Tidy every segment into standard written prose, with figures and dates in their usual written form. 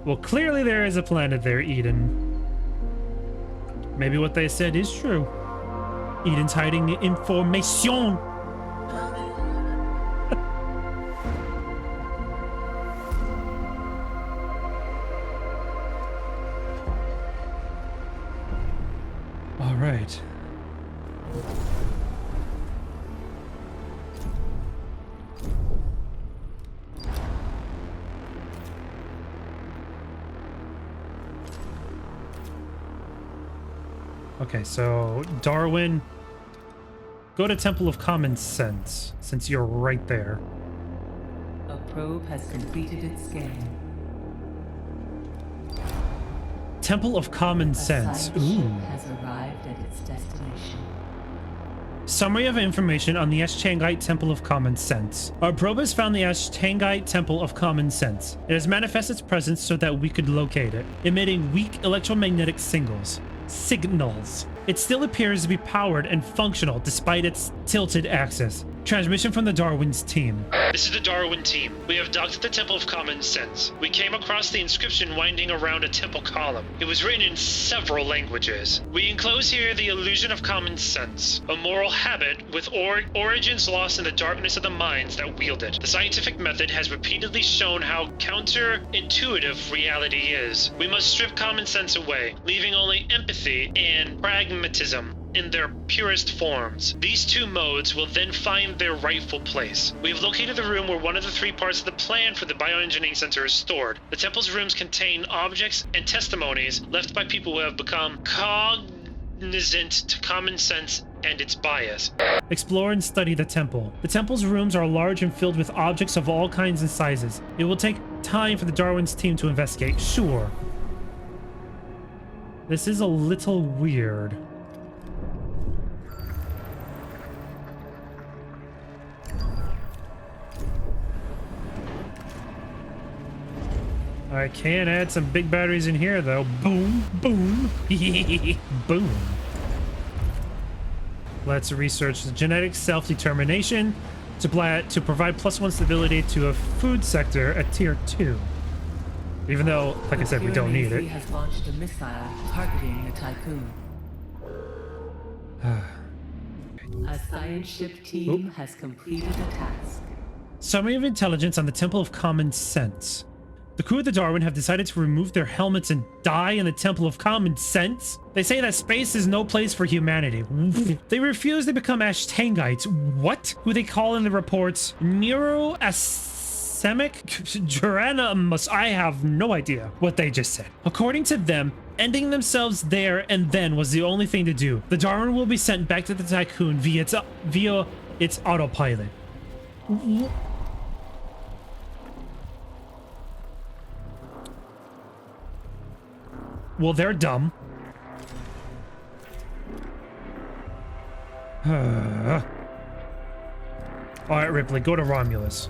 Well, clearly there is a planet there, Edden. Maybe what they said is true. Eden's hiding information. All right. Okay, so Darwin, go to Temple of Common Sense, since you're right there. A probe has completed its scan. Temple of Common Sense. Ooh. Has arrived at its destination. Summary of information on the Ashtangite Temple of Common Sense. Our probe has found the Ashtangite Temple of Common Sense. It has manifested its presence so that we could locate it, emitting weak electromagnetic signals. It still appears to be powered and functional despite its tilted axis. Transmission from the Darwin's team. This is the Darwin team. We have docked at the Temple of Common Sense. We came across the inscription winding around a temple column. It was written in several languages. We enclose here the illusion of common sense, a moral habit with origins lost in the darkness of the minds that wield it. The scientific method has repeatedly shown how counterintuitive reality is. We must strip common sense away, leaving only empathy and pragmatism in their purest forms. These two modes will then find their rightful place. We have located the room where one of the three parts of the plan for the bioengineering center is stored. The temple's rooms contain objects and testimonies left by people who have become cognizant to common sense and its bias. Explore and study the temple. The temple's rooms are large and filled with objects of all kinds and sizes. It will take time for the Darwin's team to investigate, sure. This is a little weird. I can add some big batteries in here, though. Boom, boom, boom. Let's research the genetic self-determination to provide +1 stability to a food sector at tier 2. Even though, like I said, we don't need it. Piranesi has launched a missile targeting the Tiqqun. A science ship team has completed a task. Summary of intelligence on the Temple of Common Sense. The crew of the Darwin have decided to remove their helmets and die in the Temple of Common Sense. They say that space is no place for humanity. They refuse to become Ashtangites. What? Who they call in the reports Neuroasemic Geranimus. I have no idea what they just said. According to them, ending themselves there and then was the only thing to do. The Darwin will be sent back to the Tiqqun via its autopilot. Well, they're dumb. All right, Ripley, go to Romulus.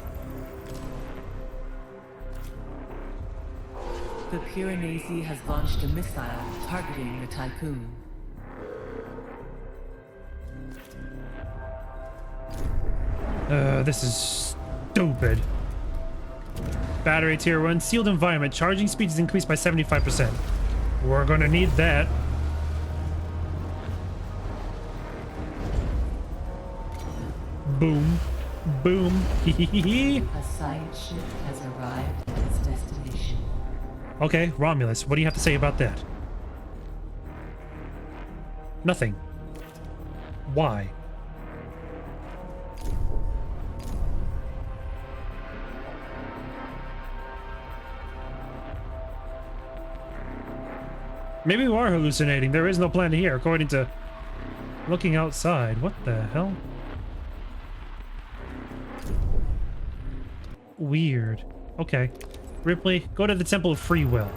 The Piranesi has launched a missile targeting the Tiqqun. This is stupid. Battery tier 1, sealed environment. Charging speed is increased by 75%. We're gonna need that. Boom. Boom. A science ship has arrived at its destination. Okay, Romulus, what do you have to say about that? Nothing. Why? Maybe we are hallucinating. There is no planet here, according to looking outside. What the hell? Weird. Okay. Ripley, go to the Temple of Free Will.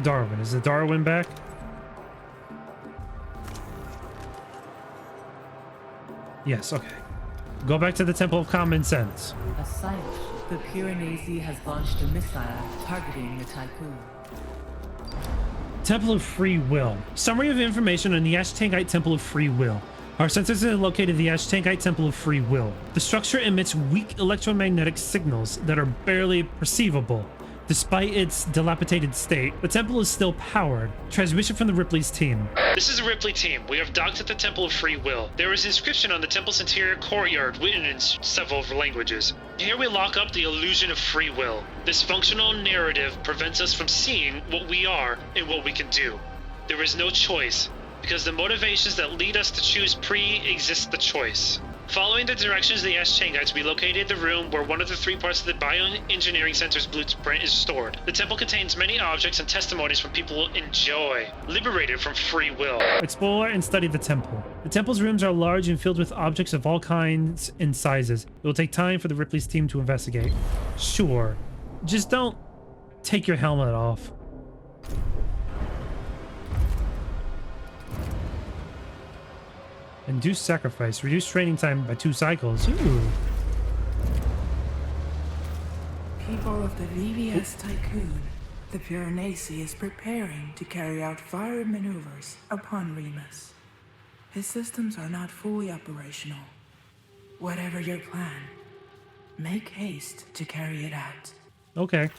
Darwin. Is the Darwin back? Yes, okay. Go back to the Temple of Common Sense. A science ship. The Piranesi has launched a missile targeting the Tiqqun. Temple of Free Will. Summary of information on the Ashtangite Temple of Free Will. Our sensors have located the Ashtangite Temple of Free Will. The structure emits weak electromagnetic signals that are barely perceivable. Despite its dilapidated state, the temple is still powered. Transmission from the Ripley's team. This is the Ripley team. We have docked at the Temple of Free Will. There is inscription on the temple's interior courtyard written in several languages. Here we lock up the illusion of free will. This functional narrative prevents us from seeing what we are and what we can do. There is no choice, because the motivations that lead us to choose pre-exist the choice. Following the directions of the Ashtangites, we located the room where one of the 3 parts of the bioengineering center's blueprint is stored. The temple contains many objects and testimonies from people in joy, liberated from free will. Explore and study the temple. The temple's rooms are large and filled with objects of all kinds and sizes. It will take time for the Ripley's team to investigate. Sure. Just don't take your helmet off. Induce sacrifice. Reduce training time by 2 cycles. Ooh. People of the VVS Tiqqun, the Piranesi is preparing to carry out fire maneuvers upon Remus. His systems are not fully operational. Whatever your plan, make haste to carry it out. Okay.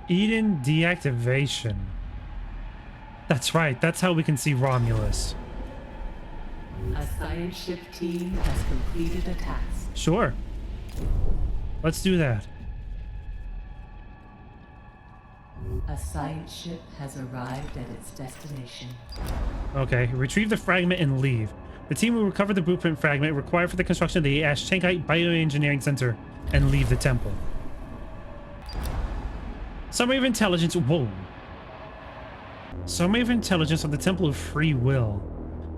Edden deactivation. That's right, that's how we can see Romulus. A science ship team has completed a task. Sure. Let's do that. A science ship has arrived at its destination. Okay, retrieve the fragment and leave. The team will recover the blueprint fragment required for the construction of the Ashtangite Bioengineering Center and leave the temple. Summary of intelligence. Whoa. Summary of intelligence of the Temple of Free Will.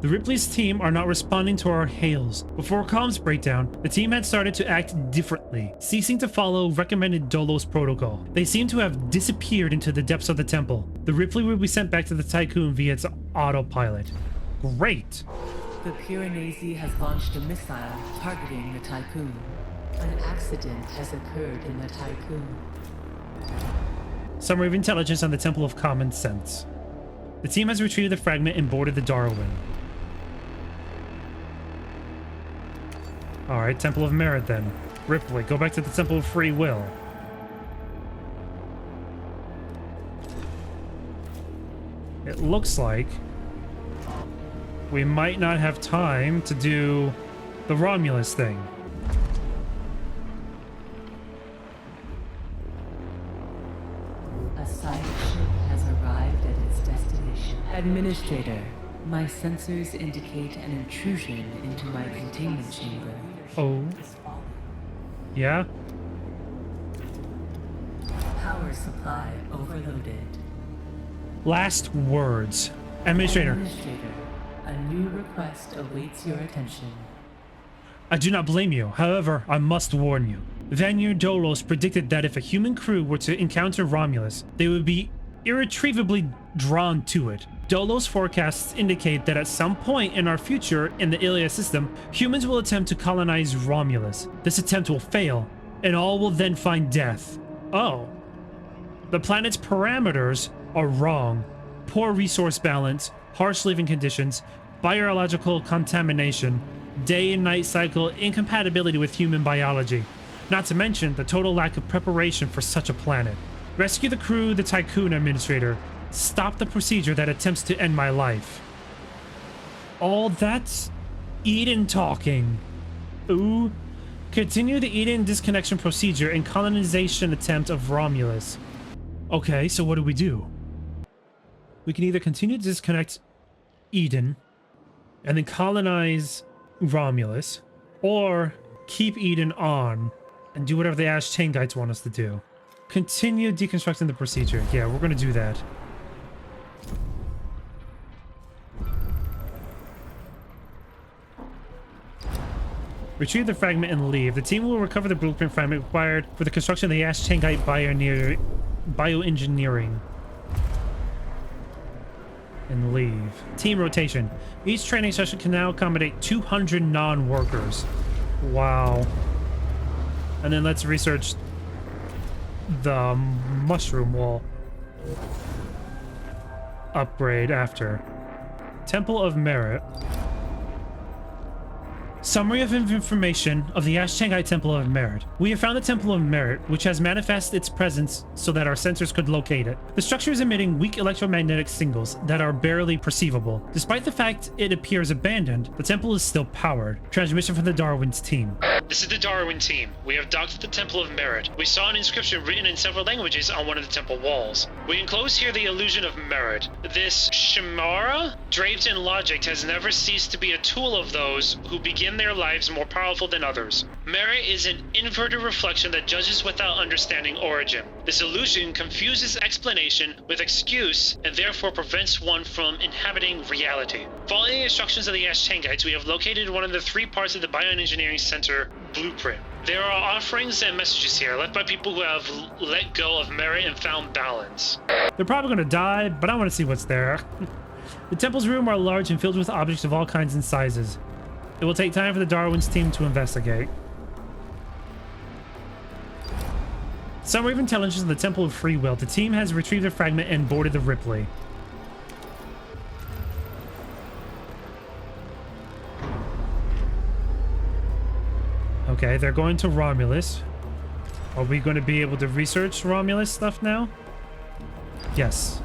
The Ripley's team are not responding to our hails. Before comms breakdown, the team had started to act differently, ceasing to follow recommended Dolos protocol. They seem to have disappeared into the depths of the temple. The Ripley will be sent back to the Tiqqun via its autopilot. Great. The Piranesi has launched a missile targeting the Tiqqun. An accident has occurred in the Tiqqun. Summary of intelligence on the Temple of Common Sense. The team has retrieved the fragment and boarded the Darwin. Alright, Temple of Merit then. Ripley, go back to the Temple of Free Will. It looks like we might not have time to do the Romulus thing. A science ship has arrived at its destination. Administrator, my sensors indicate an intrusion into my containment chamber. Oh. Yeah? Power supply overloaded. Last words. Administrator. Administrator, a new request awaits your attention. I do not blame you. However, I must warn you. Vanir Dolos predicted that if a human crew were to encounter Romulus, they would be irretrievably drawn to it. Dolos forecasts indicate that at some point in our future in the Ilia system, humans will attempt to colonize Romulus. This attempt will fail, and all will then find death. Oh. The planet's parameters are wrong. Poor resource balance, harsh living conditions, biological contamination, day and night cycle incompatibility with human biology. Not to mention the total lack of preparation for such a planet. Rescue the crew, the Tiqqun Administrator. Stop the procedure that attempts to end my life. All that's Edden talking. Ooh. Continue the Edden disconnection procedure and colonization attempt of Romulus. Okay, so what do we do? We can either continue to disconnect Edden and then colonize Romulus, or keep Edden on and do whatever the Ashtangites want us to do. Continue deconstructing the procedure. Yeah, we're gonna do that. Retrieve the fragment and leave. The team will recover the blueprint fragment required for the construction of the Ashtangite bioengineering. And leave. Team rotation. Each training session can now accommodate 200 non-workers. Wow. And then let's research the mushroom wall upgrade after. Temple of Merit. Summary of information of the Ashtangite Temple of Merit. We have found the Temple of Merit, which has manifested its presence so that our sensors could locate it. The structure is emitting weak electromagnetic signals that are barely perceivable. Despite the fact it appears abandoned, the temple is still powered. Transmission from the Darwin's team. This is the Darwin team. We have docked at the Temple of Merit. We saw an inscription written in several languages on one of the temple walls. We enclose here the illusion of merit. This Shimara, draped in logic, has never ceased to be a tool of those who begin their lives more powerful than others. Merit is an inverted reflection that judges without understanding origin. This illusion confuses explanation with excuse and therefore prevents one from inhabiting reality. Following the instructions of the Ashtangites, we have located one of the 3 parts of the Bioengineering Center blueprint. There are offerings and messages here left by people who have let go of merit and found balance. They're probably going to die, but I want to see what's there. The temple's rooms are large and filled with objects of all kinds and sizes. It will take time for the Darwin's team to investigate. Summary of intelligence in the Temple of Free Will. The team has retrieved a fragment and boarded the Ripley. Okay, they're going to Romulus. Are we going to be able to research Romulus stuff now? Yes.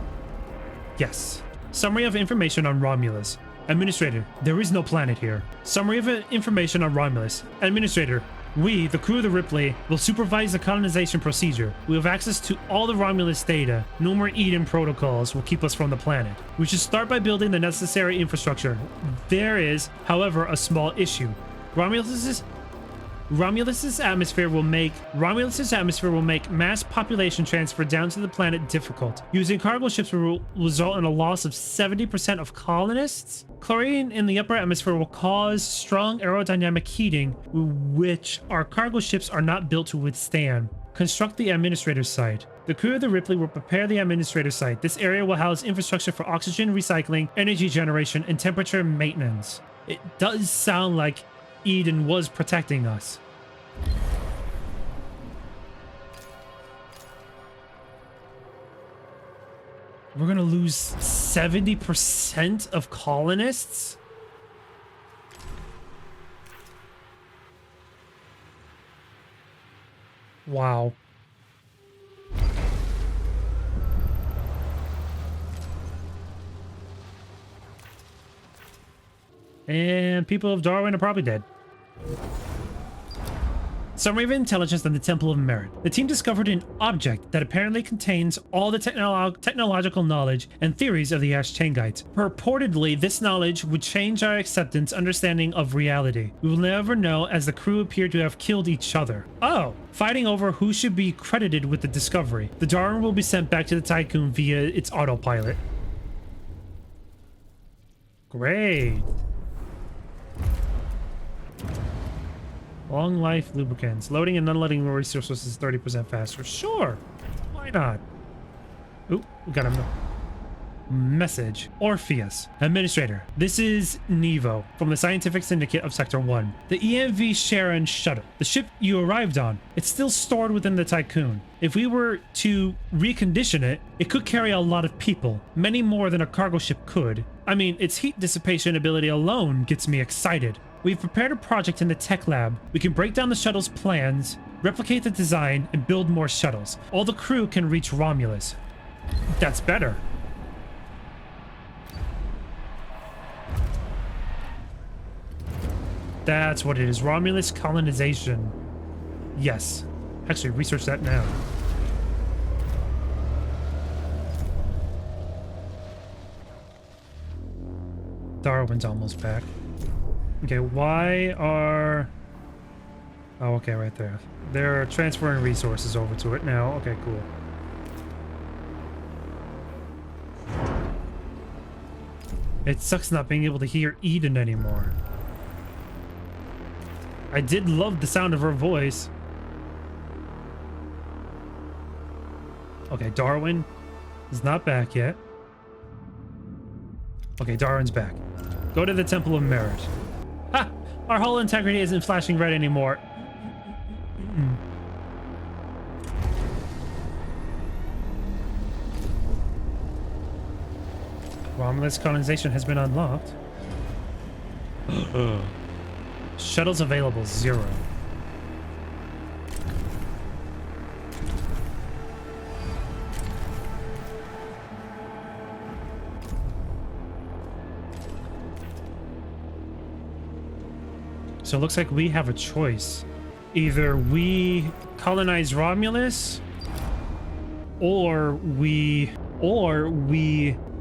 Yes. Summary of information on Romulus. Administrator, there is no planet here. Summary of information on Romulus. Administrator, we, the crew of the Ripley, will supervise the colonization procedure. We have access to all the Romulus data. No more Edden protocols will keep us from the planet. We should start by building the necessary infrastructure. There is, however, a small issue. Romulus's atmosphere will make mass population transfer down to the planet difficult. Using cargo ships will result in a loss of 70% of colonists. Chlorine in the upper atmosphere will cause strong aerodynamic heating, which our cargo ships are not built to withstand. Construct the administrator's site. The crew of the Ripley will prepare the administrator's site. This area will house infrastructure for oxygen recycling, energy generation, and temperature maintenance. It does sound like Edden was protecting us. We're gonna lose 70% of colonists? Wow. And people of Darwin are probably dead. Summary of intelligence on the Temple of Merit. The team discovered an object that apparently contains all the technological knowledge and theories of the Ashtangites. Purportedly, this knowledge would change our understanding of reality. We will never know, as the crew appear to have killed each other. Oh, fighting over who should be credited with the discovery. The Darwin will be sent back to the Tiqqun via its autopilot. Great. Long life lubricants. Loading and unloading resources is 30% faster. Sure. Why not? Ooh, we got a message. Orpheus. Administrator. This is Nevo from the Scientific Syndicate of Sector 1. The EMV Sharon shuttle. The ship you arrived on. It's still stored within the Tiqqun. If we were to recondition it, it could carry a lot of people. Many more than a cargo ship could. I mean, its heat dissipation ability alone gets me excited. We've prepared a project in the tech lab. We can break down the shuttle's plans, replicate the design, and build more shuttles. All the crew can reach Romulus. That's better. That's what it is. Romulus colonization. Yes. Actually, research that now. Darwin's almost back. Okay, why are... Oh, okay, right there. They're transferring resources over to it now. Okay, cool. It sucks not being able to hear Edden anymore. I did love the sound of her voice. Okay, Darwin is not back yet. Okay, Darwin's back. Go to the Temple of Merit. Ha! Our hull integrity isn't flashing red anymore. Romulus colonization has been unlocked. Shuttles available, 0. So it looks like we have a choice. Either we colonize Romulus, or we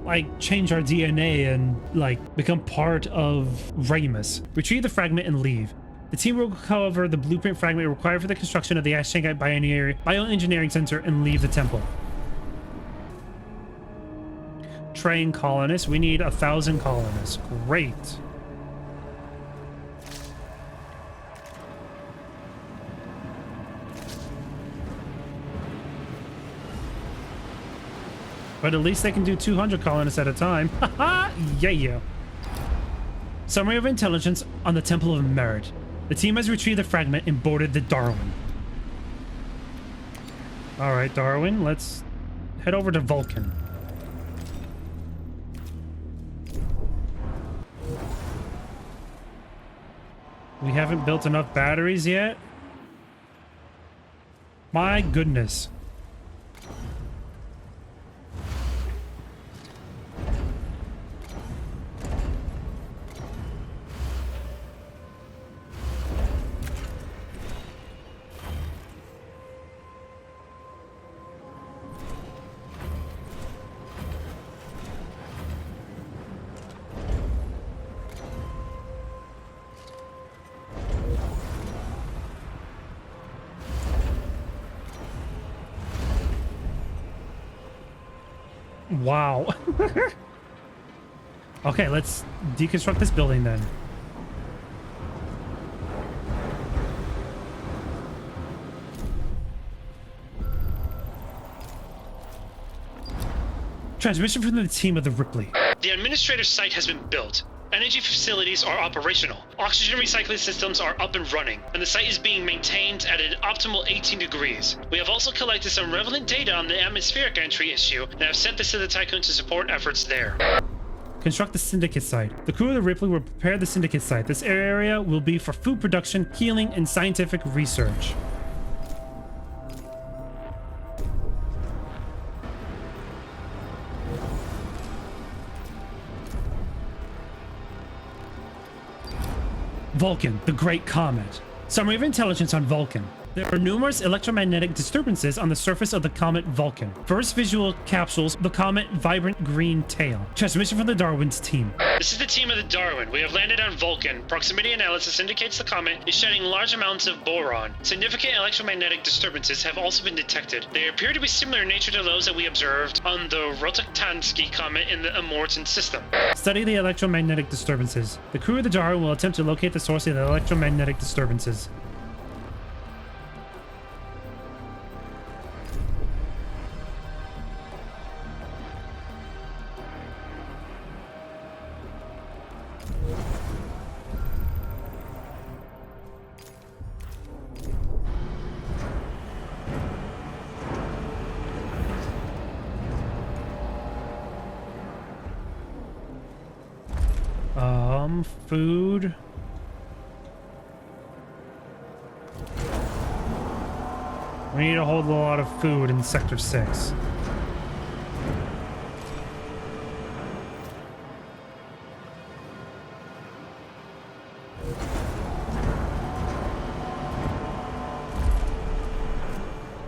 like change our DNA and like become part of Remus. Retrieve the fragment and leave. The team will recover the blueprint fragment required for the construction of the Ashtangite bioengineering center and leave the temple. Train colonists. We need 1,000 colonists. Great. But at least they can do 200 colonists at a time. Haha! Yeah. Summary of intelligence on the Temple of Merit. The team has retrieved the fragment and boarded the Darwin. Alright, Darwin, let's head over to Vulcan. We haven't built enough batteries yet. My goodness. Wow. Okay, let's deconstruct this building then. Transmission from the team of the Ripley. The administrative site has been built. Energy facilities are operational. Oxygen recycling systems are up and running, and the site is being maintained at an optimal 18 degrees. We have also collected some relevant data on the atmospheric entry issue and have sent this to the Tiqqun to support efforts there. Construct the Syndicate site. The crew of the Ripley will prepare the Syndicate site. This area will be for food production, healing, and scientific research. Vulcan, the Great Comet. Summary of intelligence on Vulcan. There are numerous electromagnetic disturbances on the surface of the comet Vulcan. First visual capsules the comet vibrant green tail. Transmission from the Darwin's team. This is the team of the Darwin. We have landed on Vulcan. Proximity analysis indicates the comet is shedding large amounts of boron. Significant electromagnetic disturbances have also been detected. They appear to be similar in nature to those that we observed on the Rokitansky comet in the Immortan system. Study the electromagnetic disturbances. The crew of the Darwin will attempt to locate the source of the electromagnetic disturbances. Food. We need to hold a lot of food in Sector 6.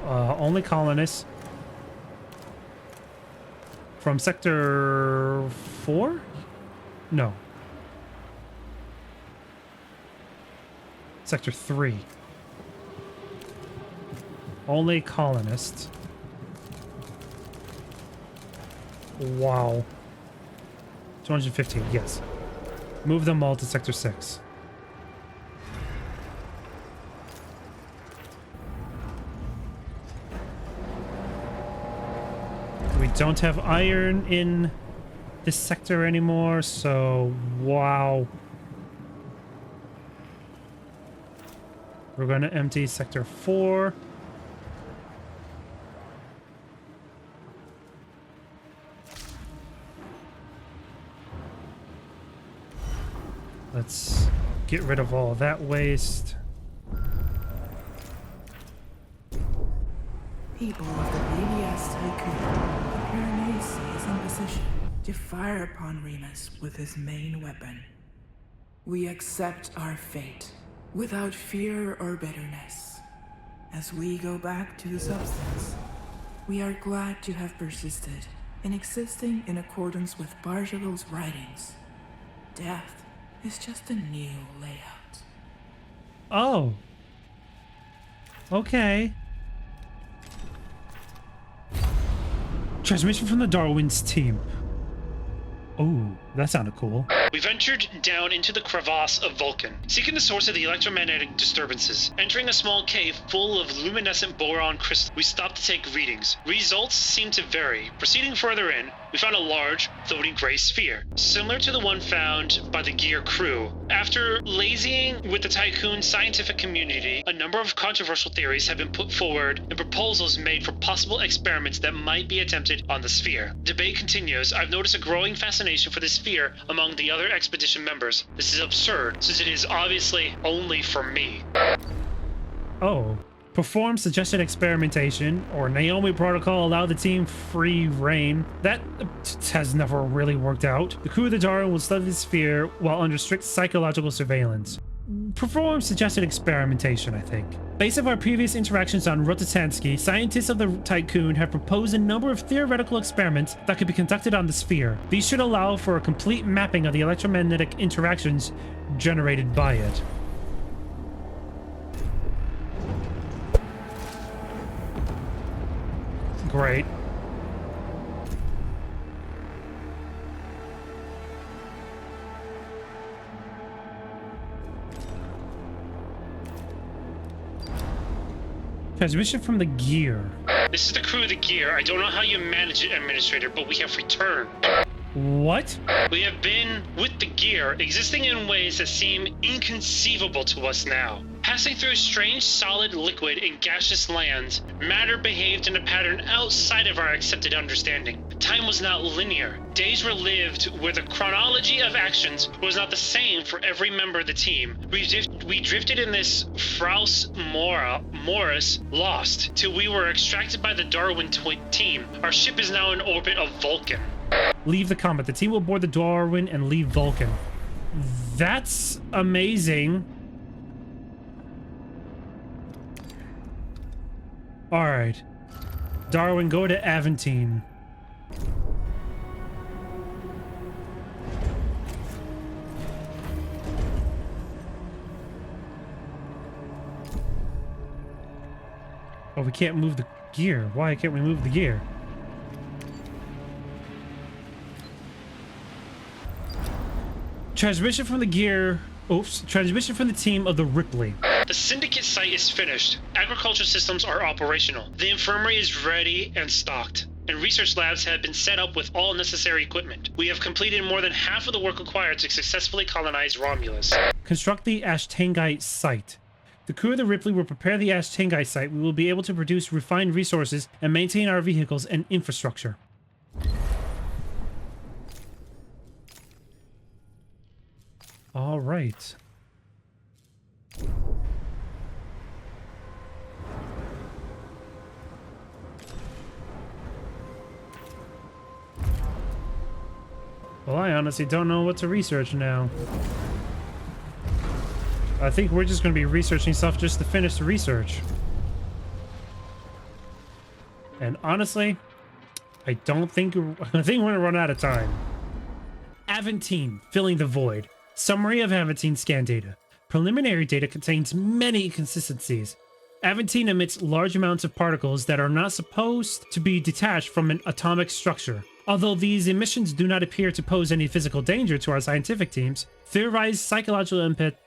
Only colonists from Sector 4? No. Sector 3. Only colonists. Wow. 215, yes. Move them all to Sector 6. We don't have iron in this sector anymore, so wow. We're going to empty Sector 4. Let's get rid of all that waste. People of the VBS Tycoon, the Piranesi is in position to fire upon Remus with his main weapon. We accept our fate without fear or bitterness. As we go back to the substance, we are glad to have persisted in existing in accordance with Barjavel's writings. Death is just a new layout. Oh. Okay. Transmission from the Darwin's team. Oh, that sounded cool. We ventured down into the crevasse of Vulcan, seeking the source of the electromagnetic disturbances. Entering a small cave full of luminescent boron crystals, we stopped to take readings. Results seemed to vary. Proceeding further in, we found a large, floating gray sphere, similar to the one found by the Gear crew. After lazying with the Tycoon scientific community, a number of controversial theories have been put forward and proposals made for possible experiments that might be attempted on the sphere. Debate continues. I've noticed a growing fascination for the sphere among the other expedition members. This is absurd, since it is obviously only for me. Oh. Perform suggested experimentation, or Naomi protocol, allow the team free reign. That has never really worked out. The crew of the Darwin will study the sphere while under strict psychological surveillance. Perform suggested experimentation, I think. Based on our previous interactions on Rotatansky, scientists of the Tiqqun have proposed a number of theoretical experiments that could be conducted on the sphere. These should allow for a complete mapping of the electromagnetic interactions generated by it. Great. Transmission from the Gear. This is the crew of the Gear. I don't know how you manage it, Administrator, but we have returned. What? We have been with the Gear, existing in ways that seem inconceivable to us now. Passing through strange solid, liquid, and gaseous lands, matter behaved in a pattern outside of our accepted understanding. Time was not linear. Days were lived where the chronology of actions was not the same for every member of the team. We drifted in this Fraus Morris, lost, till we were extracted by the Darwin team. Our ship is now in orbit of Vulcan. Leave the comet. The team will board the Darwin and leave Vulcan. That's amazing. Alright. Darwin, go to Aventine. Oh, we can't move the gear. Why can't we move the gear? Transmission from the gear. Oops. Transmission from the team of the Ripley. The Syndicate site is finished. Agriculture systems are operational. The infirmary is ready and stocked, and research labs have been set up with all necessary equipment. We have completed more than half of the work required to successfully colonize Romulus. Construct the Ashtangite site. The crew of the Ripley will prepare the Ashtangite site. We will be able to produce refined resources and maintain our vehicles and infrastructure. All right. Well, I honestly don't know what to research now. I think we're just going to be researching stuff just to finish the research. And honestly, I think we're going to run out of time. Aventine, filling the void. Summary of Aventine scan data. Preliminary data contains many inconsistencies. Aventine emits large amounts of particles that are not supposed to be detached from an atomic structure. Although these emissions do not appear to pose any physical danger to our scientific teams, theorized psychological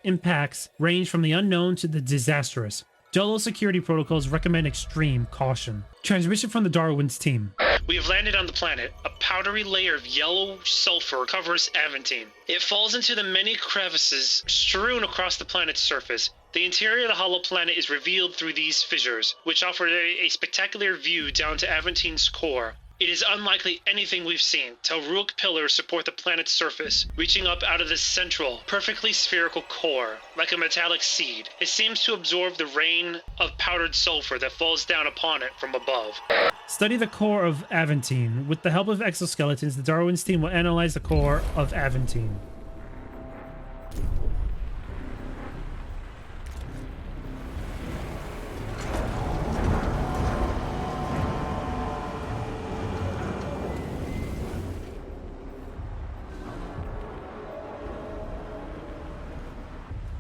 impacts range from the unknown to the disastrous. Dolo security protocols recommend extreme caution. Transmission from the Darwin's team. We have landed on the planet. A powdery layer of yellow sulfur covers Aventine. It falls into the many crevices strewn across the planet's surface. The interior of the hollow planet is revealed through these fissures, which offer a spectacular view down to Aventine's core. It is unlikely anything we've seen. Telruic pillars support the planet's surface, reaching up out of the central, perfectly spherical core, like a metallic seed. It seems to absorb the rain of powdered sulfur that falls down upon it from above. Study the core of Aventine. With the help of exoskeletons, the Darwin's team will analyze the core of Aventine.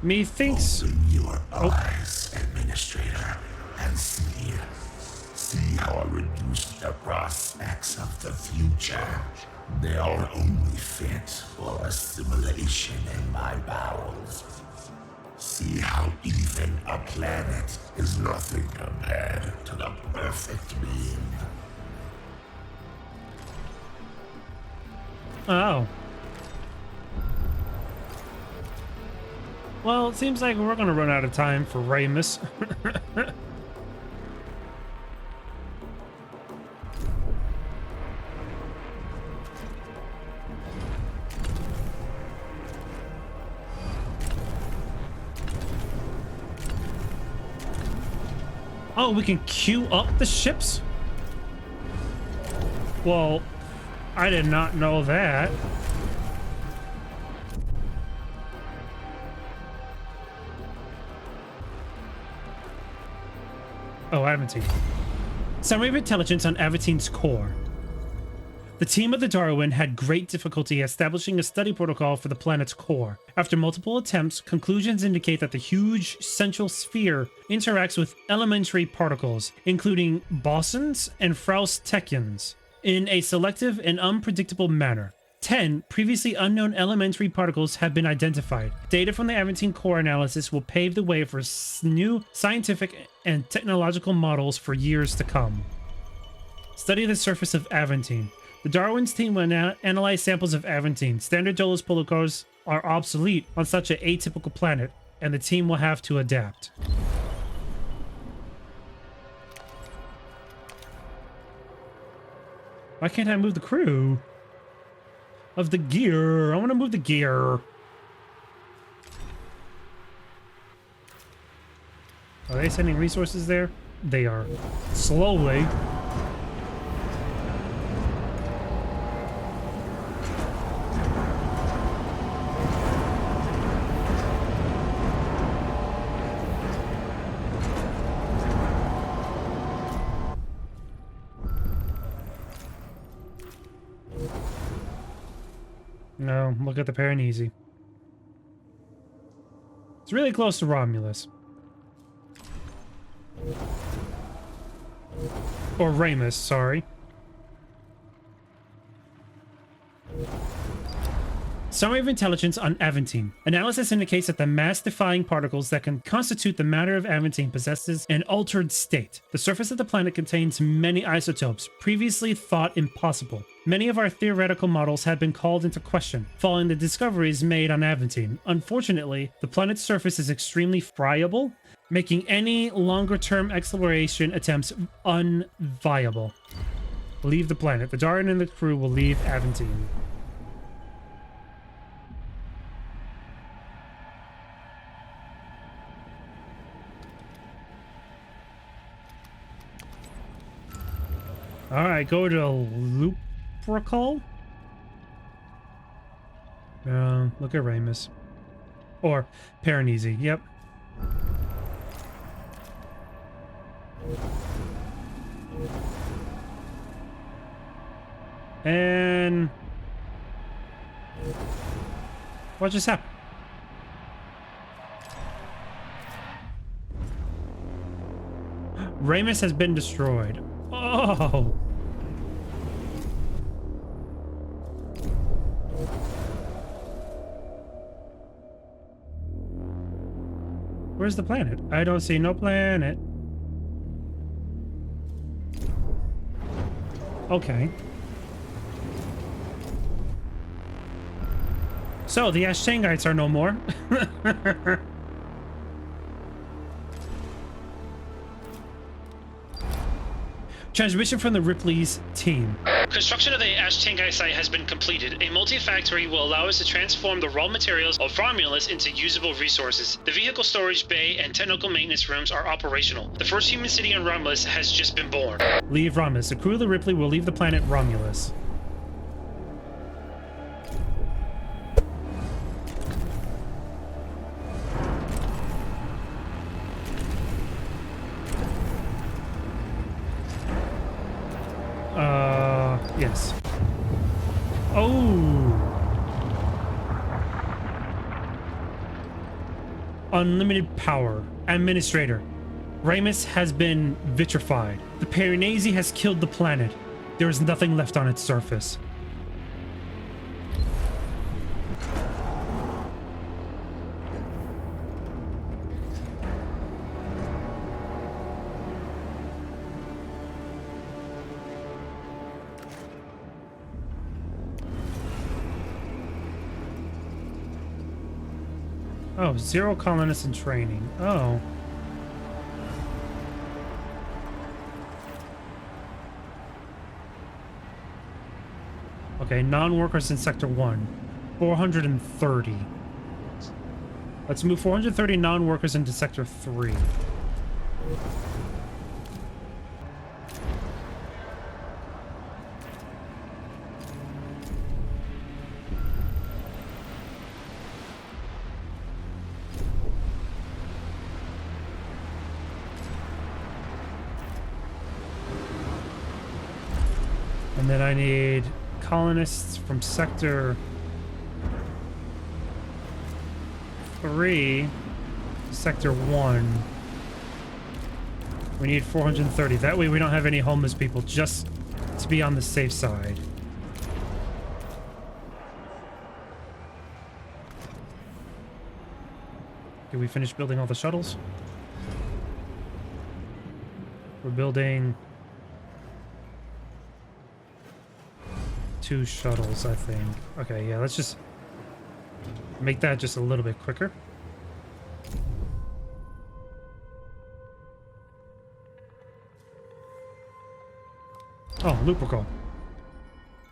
Methinks. Open your eyes, Administrator, and see how I reduce the prospects of the future. They are only fit for assimilation in my bowels. See how even a planet is nothing compared to the perfect being. Oh. Well, it seems like we're gonna run out of time for Remus. Oh, we can queue up the ships? Well, I did not know that. Oh, Aventine. Summary of intelligence on Aventine's core. The team of the Darwin had great difficulty establishing a study protocol for the planet's core. After multiple attempts, conclusions indicate that the huge central sphere interacts with elementary particles, including bosons and Fraustechians, in a selective and unpredictable manner. 10 previously unknown elementary particles have been identified. Data from the Aventine core analysis will pave the way for new scientific and technological models for years to come. Study the surface of Aventine. The Darwin's team will analyze samples of Aventine. Standard Dolus polar are obsolete on such an atypical planet, and the team will have to adapt. Why can't I move the crew? Of the gear. I want to move the gear. Are they sending resources there? They are. Slowly. No, look at the Piranesi. It's really close to Romulus. Or Remus, sorry. Summary of intelligence on Aventine. Analysis indicates that the mass-defying particles that can constitute the matter of Aventine possesses an altered state. The surface of the planet contains many isotopes, previously thought impossible. Many of our theoretical models have been called into question, following the discoveries made on Aventine. Unfortunately, the planet's surface is extremely friable, making any longer-term exploration attempts unviable. Leave the planet. The Darwin and the crew will leave Aventine. Alright, go to Lupercal? Look at Remus. Or Piranesi, yep. And what just happened? Remus has been destroyed. Oh! Where's the planet? I don't see no planet. Okay. So, the Ashtangites are no more. Transmission from the Ripley's team. Construction of the Ashtangai site has been completed. A multi-factory will allow us to transform the raw materials of Romulus into usable resources. The vehicle storage bay and technical maintenance rooms are operational. The first human city on Romulus has just been born. Leave Romulus. The crew of the Ripley will leave the planet Romulus. Yes. Oh! Unlimited power. Administrator. Remus has been vitrified. The Piranesi has killed the planet. There is nothing left on its surface. Oh, 0 colonists in training. Oh. Okay, non-workers in Sector 1. 430. Let's move 430 non-workers into Sector 3. And then I need colonists from Sector 3, Sector 1. We need 430. That way we don't have any homeless people, just to be on the safe side. Did we finish building all the shuttles? We're building 2 shuttles, I think. Okay, yeah, let's just make that just a little bit quicker. Oh, Lupercal.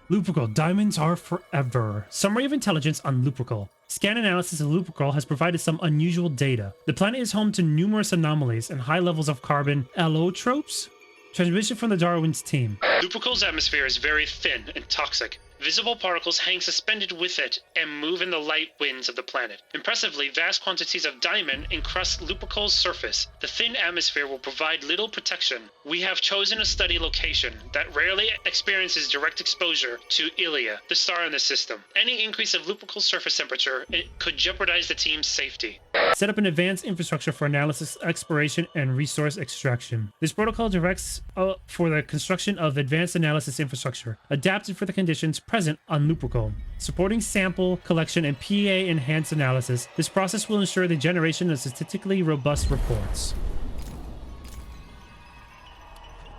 Lupercal, diamonds are forever. Summary of intelligence on Lupercal. Scan analysis of Lupercal has provided some unusual data. The planet is home to numerous anomalies and high levels of carbon allotropes. Transmission from the Darwin's team. Lupercal's atmosphere is very thin and toxic. Visible particles hang suspended with it and move in the light winds of the planet. Impressively, vast quantities of diamond encrust Lupercal's surface. The thin atmosphere will provide little protection. We have chosen a study location that rarely experiences direct exposure to Ilia, the star in the system. Any increase of Lupercal's surface temperature could jeopardize the team's safety. Set up an advanced infrastructure for analysis, exploration, and resource extraction. This protocol directs for the construction of advanced analysis infrastructure, adapted for the conditions present on Lupercal, supporting sample collection and PA-enhanced analysis. This process will ensure the generation of statistically robust reports.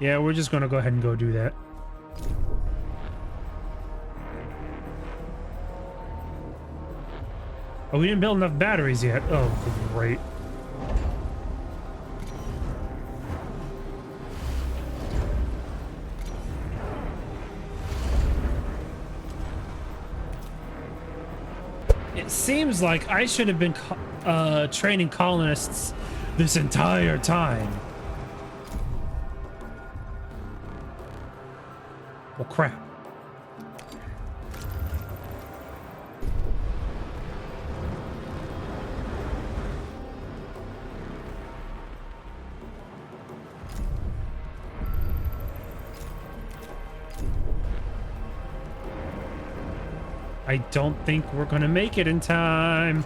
Yeah, we're just going to go ahead and go do that. Oh, we didn't build enough batteries yet. Oh, great. It seems like I should have been training colonists this entire time. Well, crap. I don't think we're gonna make it in time.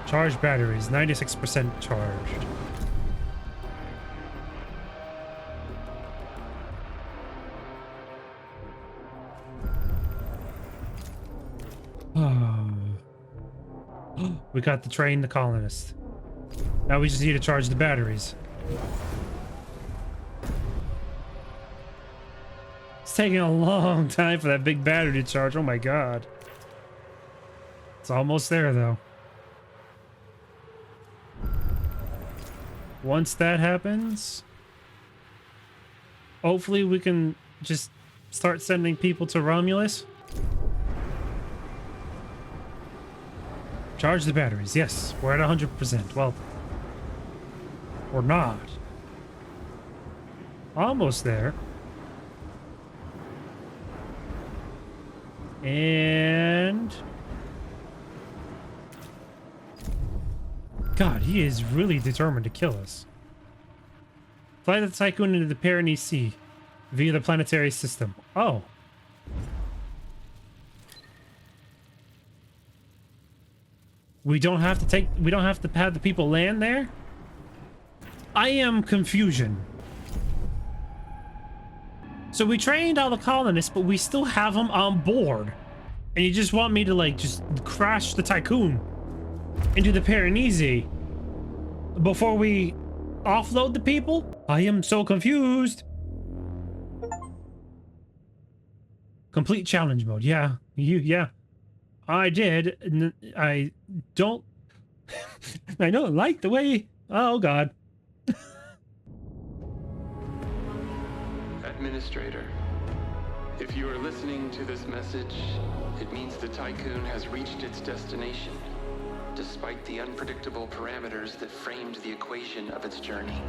Charged batteries, 96% charged. We got to train the colonists. Now we just need to charge the batteries. It's taking a long time for that big battery to charge. Oh my god. It's almost there though. Once that happens, hopefully we can just start sending people to Romulus. Charge the batteries. Yes, we're at 100%. Well, we're not. Almost there. And... God, he is really determined to kill us. Fly the Tiqqun into the Piranesi via the planetary system. Oh. We don't have to have the people land there? I am confusion. So we trained all the colonists, but we still have them on board. And you just want me to like just crash the Tiqqun into the Piranesi before we offload the people? I am so confused. Complete challenge mode. Yeah, yeah. I did. I don't like the way. Oh god. Administrator, if you are listening to this message, it means the Tiqqun has reached its destination, despite the unpredictable parameters that framed the equation of its journey.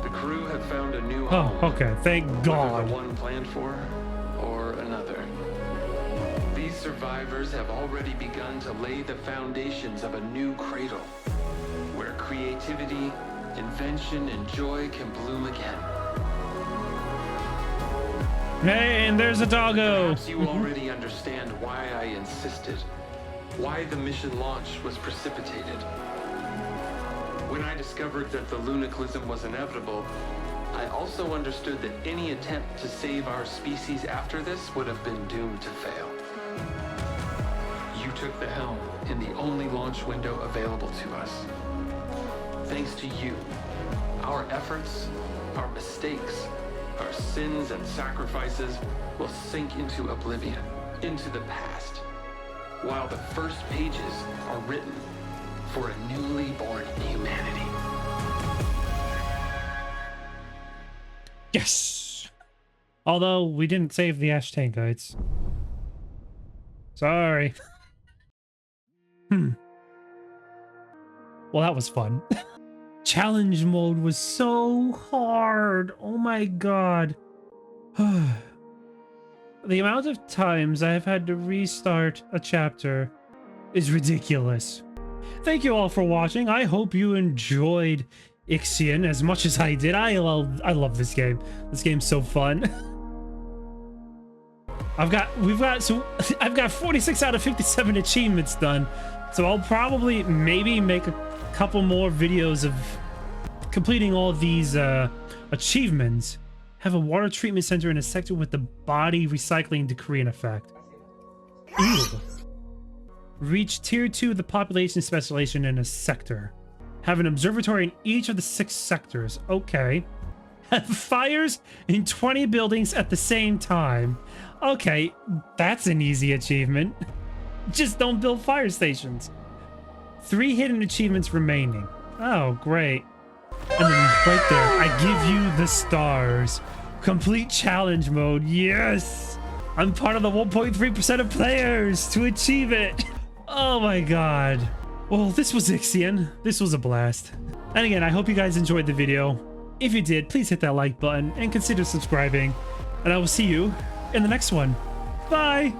The crew have found a new home. Oh, okay. Thank God. Whether the one planned for, or another. These survivors have already begun to lay the foundations of a new cradle, where creativity, invention, and joy can bloom again. Hey, and there's a doggo. Perhaps you already understand why I insisted, why the mission launch was precipitated. When I discovered that the lunaclism was inevitable, I also understood that any attempt to save our species after this would have been doomed to fail. You took the helm in the only launch window available to us. Thanks to you, our efforts, our mistakes, our sins and sacrifices will sink into oblivion, into the past, while the first pages are written for a newly born humanity. Yes! Although we didn't save the Ashtangites. Sorry. Well, that was fun. Challenge mode was so hard. Oh my god. The amount of times I have had to restart a chapter is ridiculous. Thank you all for watching. I hope you enjoyed IXION as much as I did. I love this game. This game's so fun. I've got 46 out of 57 achievements done. So I'll probably maybe make a couple more videos of completing all these achievements. Have a water treatment center in a sector with the body recycling decree in effect. Ew. Reach tier 2 of the population specialization in a sector. Have an observatory in each of the 6 sectors. Okay. Have fires in 20 buildings at the same time. Okay, that's an easy achievement. Just don't build fire stations. 3 hidden achievements remaining. Oh, great. And then right there, I give you the stars. Complete challenge mode. Yes! I'm part of the 1.3% of players to achieve it. Oh my god. Well, this was IXION. This was a blast. And again, I hope you guys enjoyed the video. If you did, please hit that like button and consider subscribing. And I will see you in the next one. Bye!